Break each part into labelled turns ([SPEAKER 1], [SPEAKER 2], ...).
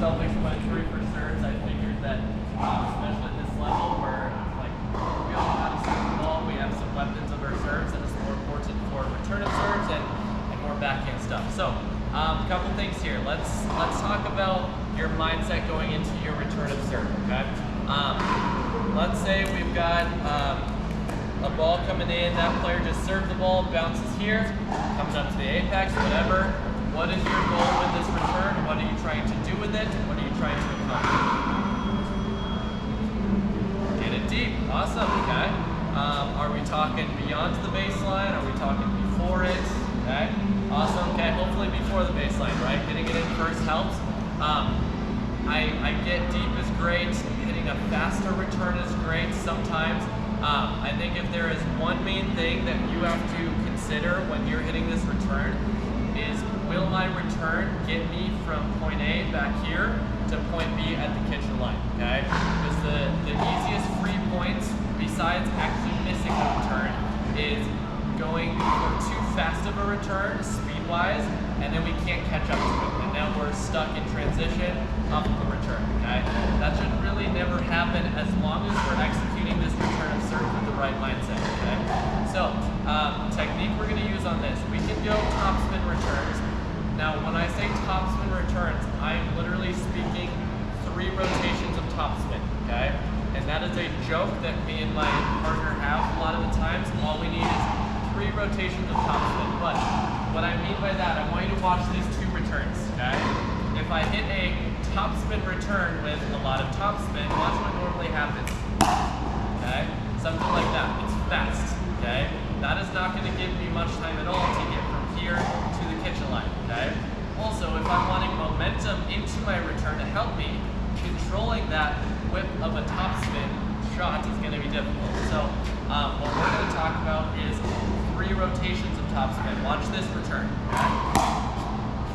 [SPEAKER 1] self-explanatory for serves. I figured that, especially at this level, where like we all know how to serve the ball, we have some weapons of our serves, and it's more important for return of serves and more backhand stuff. So, a couple things here. Let's talk about your mindset going into your return of serve. Okay. Let's say we've got a ball coming in. That player just served the ball, bounces here, comes up to the apex, whatever. What is your goal with this return? What are you trying to do with it? What are you trying to accomplish? Get it deep. Awesome. Okay. Are we talking beyond the baseline? Are we talking before it? Okay. Awesome. Okay. Hopefully before the baseline, right? Getting it in first helps. I get deep is great. Hitting a faster return is great sometimes. I think if there is one main thing that you have to consider when you're hitting this return is, will my return get me from point A back here to point B at the kitchen line, okay? Because the easiest free points, besides actually missing the return, is going for too fast of a return, speed-wise, and then we can't catch up to it. And now we're stuck in transition off of the return, okay? That should really never happen as long as we're executing this return of serve with the right mindset, okay? So, technique we're gonna use on this. We can go topspin returns. Now, when I say topspin returns, I am literally speaking 3 rotations of topspin, okay? And that is a joke that me and my partner have a lot of the times. All we need is 3 rotations of topspin. But what I mean by that, I want you to watch these 2 returns, okay? If I hit a topspin return with a lot of topspin, watch what normally happens, okay? Something like that. It's fast, okay? That is not going to give me much time at all to get from here to the kitchen line, okay? Also, if I'm wanting momentum into my return to help me, controlling that whip of a topspin shot is going to be difficult. So, what we're going to talk about is 3 rotations of topspin. Watch this return, okay?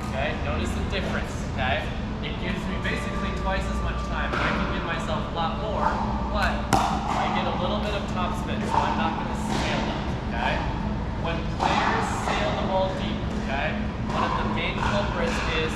[SPEAKER 1] Okay, notice the difference, okay? It gives me basically twice as much time. I can give myself a lot more, but I get a little bit of topspin, so I'm not going to sail them, okay? When players sail the ball deep, okay, one of the main culprits is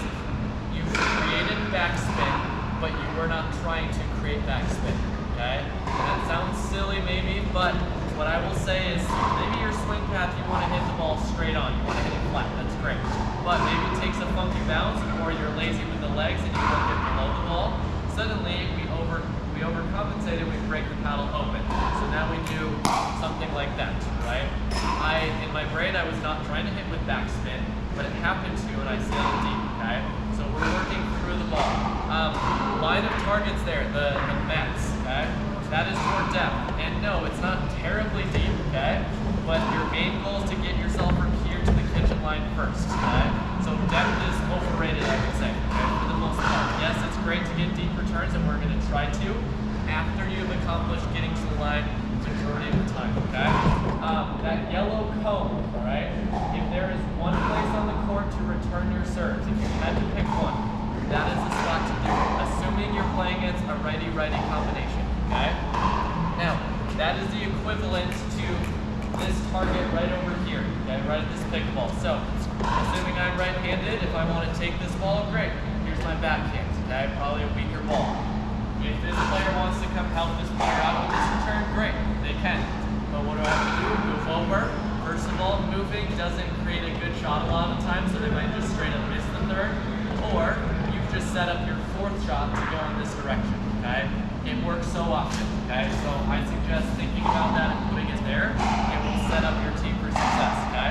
[SPEAKER 1] you've created backspin, but you were not trying to create backspin, okay? And that sounds silly maybe, but what I will say is maybe your swing path, you want to hit the ball straight on, you want to hit it flat, that's great. But maybe it takes a funky bounce, or you're lazy with the legs and you don't get below the ball. Suddenly, we overcompensated, we break the paddle open. So now we do something like that, right? In my brain, I was not trying to hit with backspin, but it happened to, and I sailed deep, okay? So we're working through the ball. Line of targets there, the mats, okay? That is for depth. And no, it's not terribly deep, okay? But your main goal is to get yourself from here to the kitchen line first, okay? So depth is overrated, I would say, okay, for the most part. Yes, it's great to get deep returns, and we're going to try to after you've accomplished getting to the line majority of the time, okay? That yellow cone, all right? If there is one place on the court to return your serves, if you had to pick one, that is the spot to do it, assuming you're playing against a righty-righty combination, okay? Now, that is the equivalent to this target right over here, okay, right at this pickleball. So, assuming I'm right-handed, if I want to take this ball, great. Here's my backhand, okay, probably a weaker ball. If this player wants to come help this player out with this return, great, they can. But what do I have to do? Move over. First of all, moving doesn't create a good shot a lot of the time, so they might just straight up miss the third. Or, you've just set up your 4th shot to go in this direction, okay? It works so often, okay? So I suggest thinking about that and putting it there. It will set up your team for success, okay?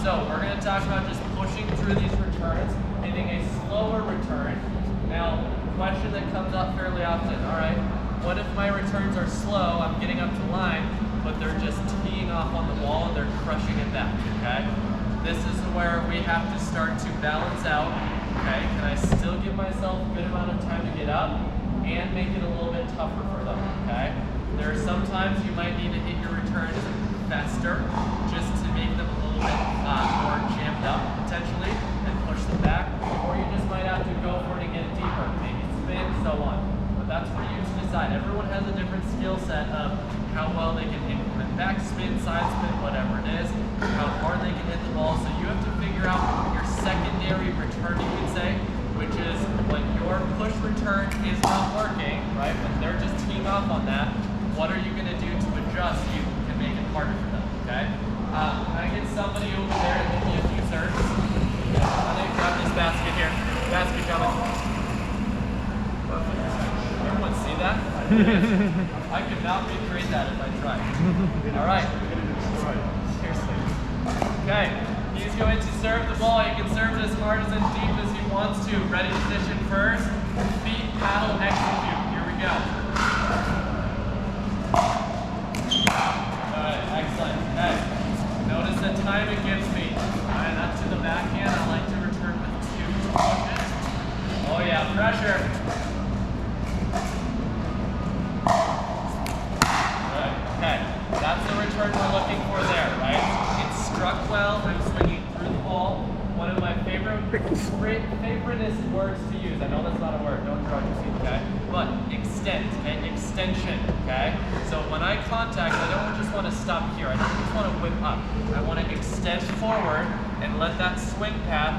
[SPEAKER 1] So we're going to talk about just pushing through these returns, hitting a slower return. Now, question that comes up fairly often, all right, what if my returns are slow, I'm getting up to line, but they're just teeing off on the wall and they're crushing it back, okay? This is where we have to start to balance out, okay? Can I still give myself a good amount of time to get up and make it a little bit tougher for them, okay? There are some times you might need to hit your returns faster just to make them a little bit more jammed up, potentially, and push them back, or you just might have to go for it and get it deeper, maybe spin, so on. But that's for you to decide. Everyone has a different skill set of how well they can implement backspin, side spin, whatever it is, how hard they can hit the ball. So you have to figure out your secondary return, you could say, which is when your return is not working, right, when they're just teeing off on that, what are you going to do to adjust so you can make it harder for them, okay? Can I get somebody over there to hit me a few serves? I think grab this basket here. Basket coming. Perfect. Everyone see that? I could not recreate that if I tried. All right. Seriously. Okay. He's going to serve the ball. He can serve it as hard as deep as he wants to. Ready position first. Feet, paddle, execute. Here we go. Good. Excellent. Okay. Notice the time it gives me. All right, that's to the backhand. I like to return with 2 pushes. Oh yeah, pressure. Good. Okay. That's the return we're looking for there, right? It's struck well. I'm swinging through the ball. One of my favoriteest words to use. I know that's not a word. Don't draw your feet, okay? But extend, okay? Extension, okay? So when I contact, I don't just want to stop here. I don't just want to whip up. I want to extend forward and let that swing path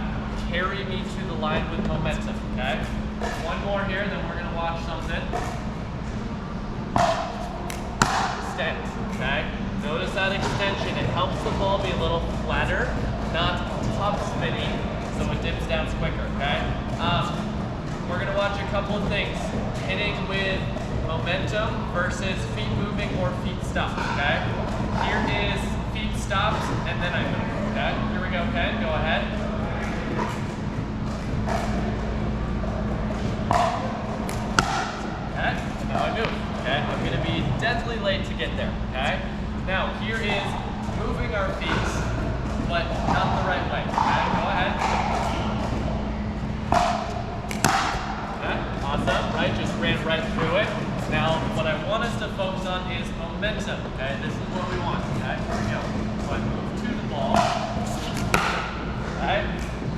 [SPEAKER 1] carry me to the line with momentum, okay? One more here, then we're going to watch something. Extend, okay? Notice that extension. It helps the ball be a little flatter, not top spinning, so it dips down quicker, okay? We're going to watch a couple of things. Hitting with momentum versus feet moving or feet stopped, okay? Here is feet stopped, and then I move, okay? Here we go, Ken. Go ahead. Okay, now I move, okay? I'm going to be deadly late to get there, okay? Now, here is moving our feet, but not the right way, okay? Go ahead. Okay, awesome, right? Just ran right through it. Now, what I want us to focus on is momentum, okay? This is what we want, okay? Here we go. So I move to the ball, right?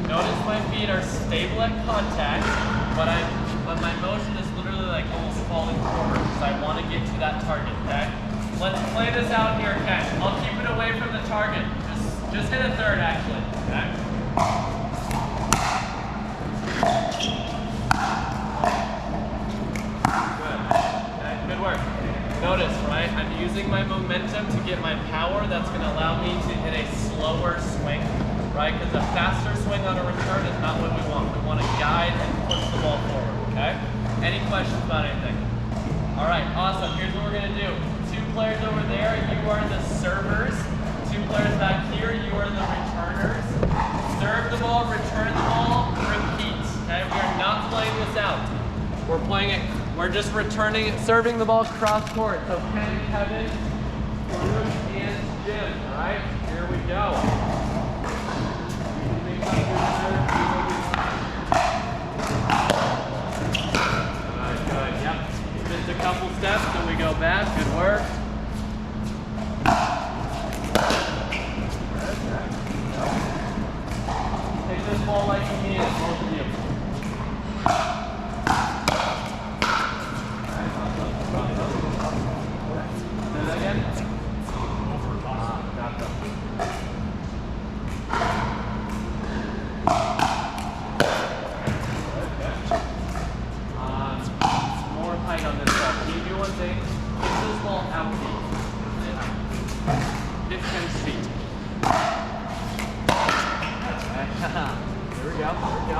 [SPEAKER 1] Notice my feet are stable at contact, but my motion is literally like almost falling forward because I want to get to that target, okay? Let's play this out here, Ken. I'll keep it away from the target. Just hit a third, actually, okay? Good. Okay, good work. Notice, right? I'm using my momentum to get my power. That's going to allow me to hit a slower swing, right? Because a faster swing on a return is not what we want. We want to guide and push the ball forward, okay? Any questions about anything? All right, awesome. Here's what we're going to do. 2 players over there, you are the servers. 2 players back here, you are the returners. Serve the ball, return the ball, repeat. Okay, we are not playing this out. We're playing it, we're just returning it, serving the ball cross court. So Ken, Kevin, Farouk, and Jim. All right, here we go. Good, yep. Missed a couple steps, then we go back. Good work. Take this ball like you mean it, both of you. Do that again. Gotcha. More height on this ball. Can you do one thing? Get this ball out deep. Hit Ken's feet. Here we go, here we go.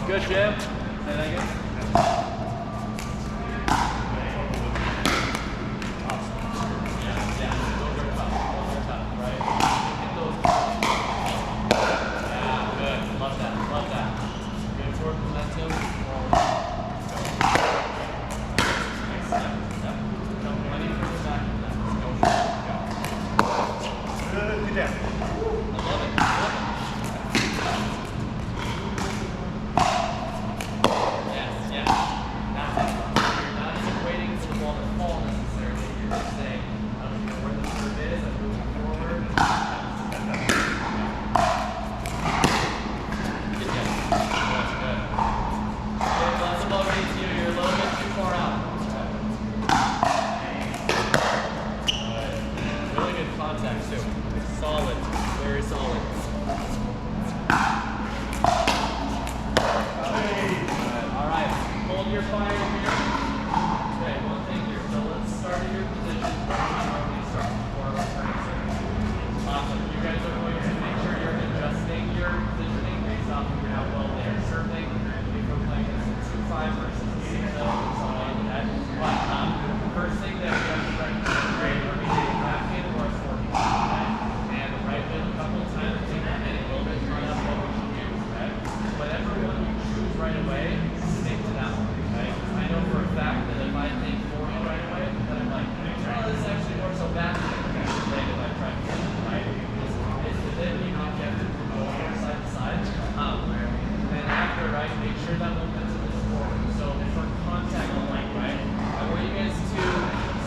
[SPEAKER 1] Good, Jim. Say that again. Solid, very solid. All right, hold your fire here. Okay, one thing here. So let's start at your position. Start before our turning circle. Awesome. You guys are going to make sure you're adjusting your positioning based off of how well they are serving. If we're playing this 2-5 versus 6-0, something like that. But the first thing that we have to recognize, right, we're getting backhand or forehand. Right, a couple of times, and a little bit on up what we should do, okay? Whatever one you choose right away, stick to that one, okay? I know for a fact that if I think forehand right away, then I'm like, oh, this is actually more so backhand. Okay, if I try to get it right, it's within, you know, you have to go side to side. Then after, right, make sure that momentum is forward. So for contact length, right, I want you guys to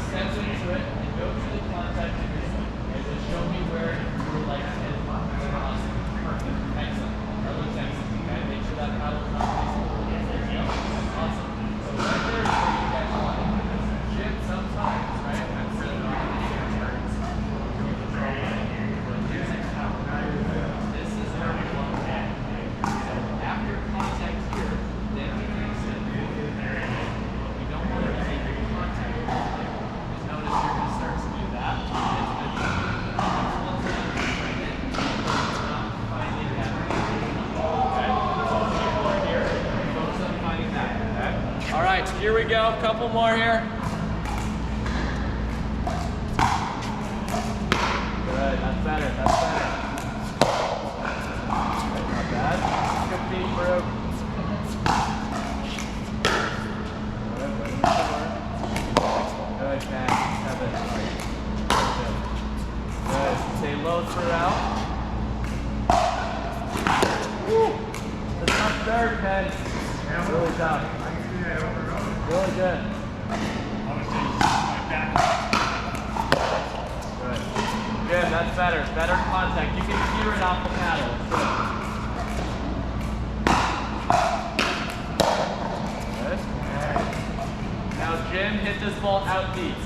[SPEAKER 1] step into it and go to the contact in your swing. Okay, just show me where your legs hit. Awesome. Perfect. Excellent. That looks excellent. Okay, make sure that paddle is not facing the wall. Awesome. So right there is where you guys want it. Jim, sometimes, right, I'm really not going to get turns. You control it. But using power. This is where we want to get. So after contact here, then we can sit. But we don't want to take your contact. Just notice you're going to start to do that. All right, here we go. A couple more here. Good, that's better, that's better. Not bad. Good feet, Brew. Good, man. Kevin. Good. Stay low throughout. Woo! That's not third, Ken. Really tough. Really good. Good. Good, that's better. Better contact. You can hear it off the paddle. Good. Now, Jim, hit this ball out deep.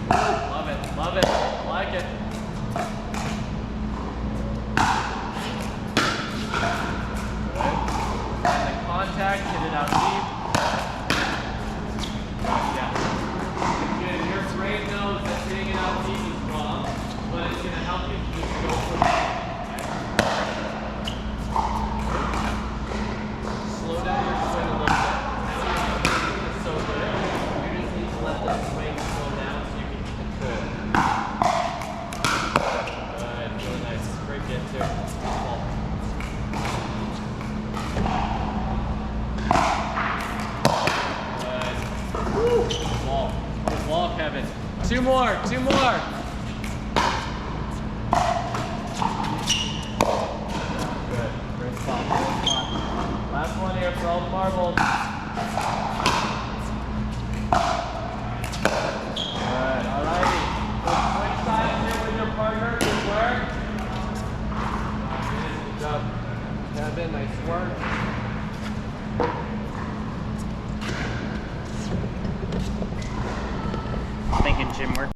[SPEAKER 1] Love it. Love it. Like it. Contact, hit it out deep. Yeah. Good. Your brain knows that hitting it out deep is wrong, but it's going to help you just go for it. Slow down your swing a little bit. It's so good. You just need to let the swing slow down so you can control it. Good. Really nice. Great get too. Ball. Good ball. Good ball, Kevin. Two more. Two more. Good. Great spot. Last one here for all the marbles. Good. All righty. Switch sides here with your partner. Good work. Good job. Kevin, nice work.
[SPEAKER 2] Thinking gym work.